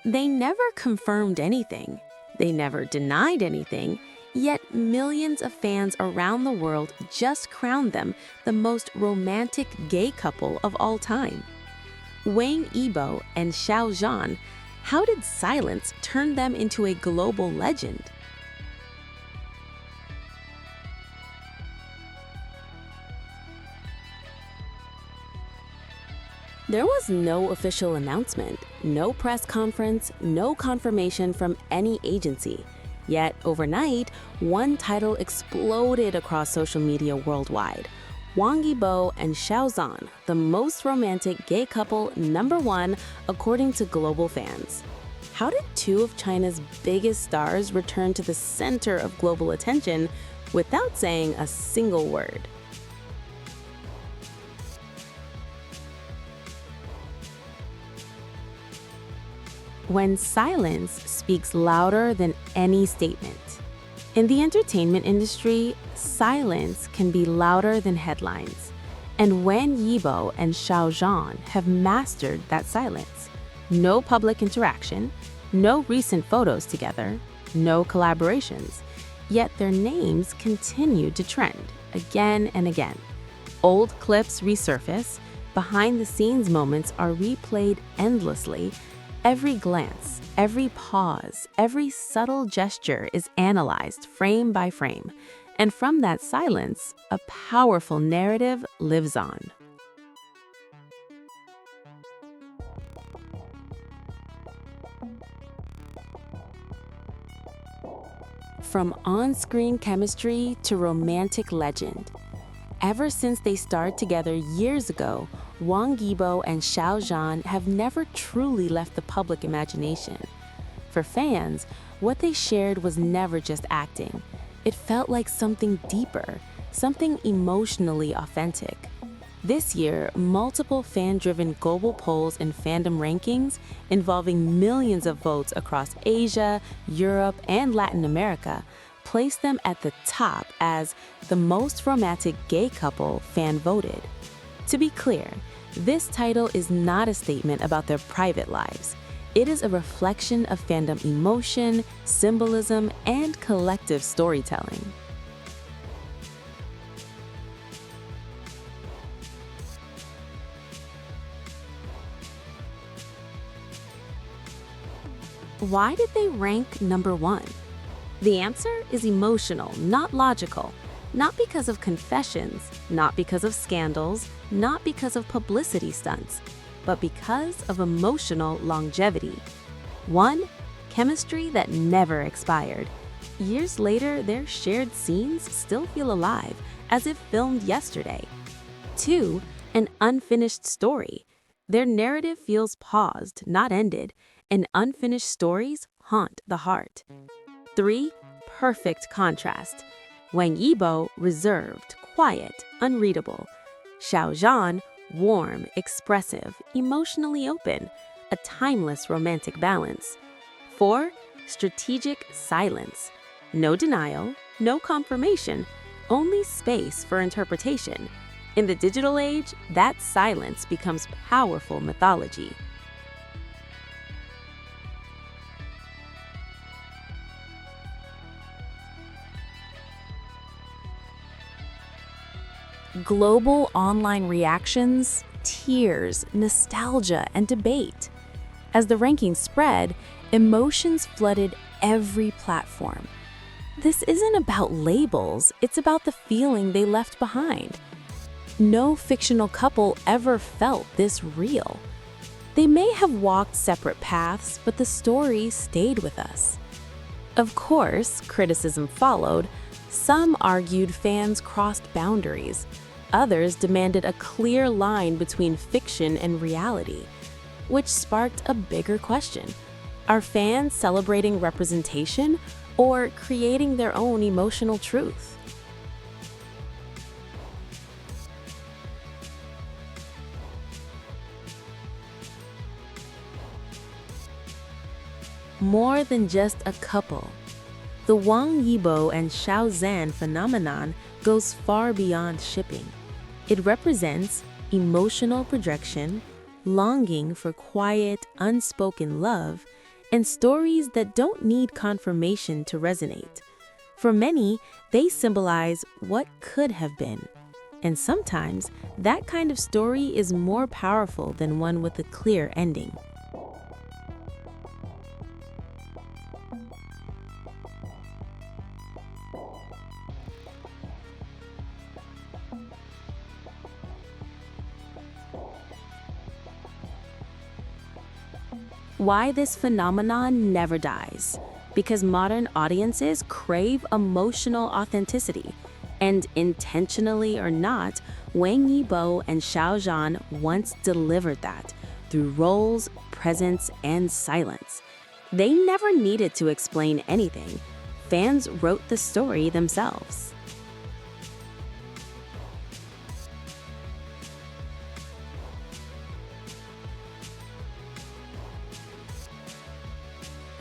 They never confirmed anything. They never denied anything. Yet millions of fans around the world just crowned them the most romantic gay couple of all time. Wang Yibo and Xiao Zhan, how did silence turn them into a global legend? There was no official announcement, no press conference, no confirmation from any agency. Yet overnight, one title exploded across social media worldwide. Wang Yibo and Xiao Zhan, the most romantic gay couple #1 according to global fans. How did two of China's biggest stars return to the center of global attention without saying a single word? When silence speaks louder than any statement. In the entertainment industry, silence can be louder than headlines. And Wang Yibo and Xiao Zhan have mastered that silence. No public interaction, no recent photos together, no collaborations. Yet their names continue to trend again and again. Old clips resurface, behind-the-scenes moments are replayed endlessly. Every glance, every pause, every subtle gesture is analyzed frame by frame, and from that silence, a powerful narrative lives on. From on-screen chemistry to romantic legend. Ever since they starred together years ago, Wang Yibo and Xiao Zhan have never truly left the public imagination. For fans, what they shared was never just acting. It felt like something deeper, something emotionally authentic. This year, multiple fan-driven global polls and fandom rankings involving millions of votes across Asia, Europe, and Latin America placed them at the top as the most romantic gay couple fan-voted. To be clear, this title is not a statement about their private lives. It is a reflection of fandom emotion, symbolism, and collective storytelling. Why did they rank #1? The answer is emotional, not logical. Not because of confessions, not because of scandals, not because of publicity stunts, but because of emotional longevity. 1. Chemistry that never expired. Years later, their shared scenes still feel alive, as if filmed yesterday. 2. An unfinished story. Their narrative feels paused, not ended, and unfinished stories haunt the heart. 3. Perfect contrast. Wang Yibo, reserved, quiet, unreadable. Xiao Zhan, warm, expressive, emotionally open, a timeless romantic balance. 4. Strategic silence. No denial, no confirmation, only space for interpretation. In the digital age, that silence becomes powerful mythology. Global online reactions, tears, nostalgia, and debate. As the rankings spread, emotions flooded every platform. This isn't about labels, it's about the feeling they left behind. No fictional couple ever felt this real. They may have walked separate paths, but the story stayed with us. Of course, criticism followed. Some argued fans crossed boundaries. Others demanded a clear line between fiction and reality, which sparked a bigger question. Are fans celebrating representation or creating their own emotional truth? More than just a couple. The Wang Yibo and Xiao Zhan phenomenon goes far beyond shipping. It represents emotional projection, longing for quiet, unspoken love, and stories that don't need confirmation to resonate. For many, they symbolize what could have been. And sometimes, that kind of story is more powerful than one with a clear ending. Why this phenomenon never dies? Because modern audiences crave emotional authenticity. And intentionally or not, Wang Yibo and Xiao Zhan once delivered that through roles, presence, and silence. They never needed to explain anything. Fans wrote the story themselves.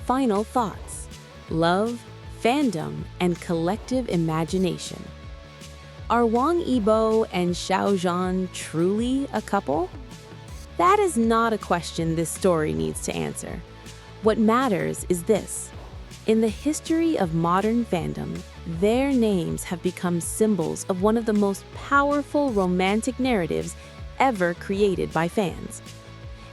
Final thoughts: love, fandom, and collective imagination. Are Wang Yibo and Xiao Zhan truly a couple? That is not a question this story needs to answer. What matters is this: in the history of modern fandom, their names have become symbols of one of the most powerful romantic narratives ever created by fans.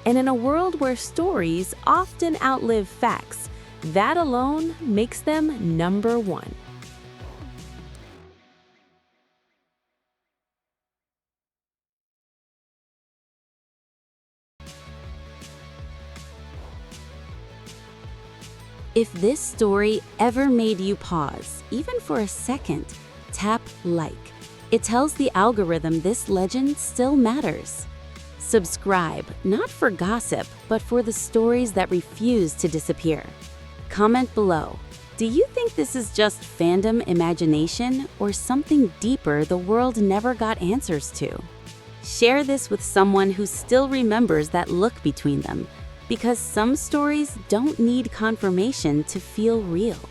And in a world where stories often outlive facts, that alone makes them number one. If this story ever made you pause, even for a second, tap like. It tells the algorithm this legend still matters. Subscribe, not for gossip, but for the stories that refuse to disappear. Comment below. Do you think this is just fandom imagination or something deeper the world never got answers to? Share this with someone who still remembers that look between them, because some stories don't need confirmation to feel real.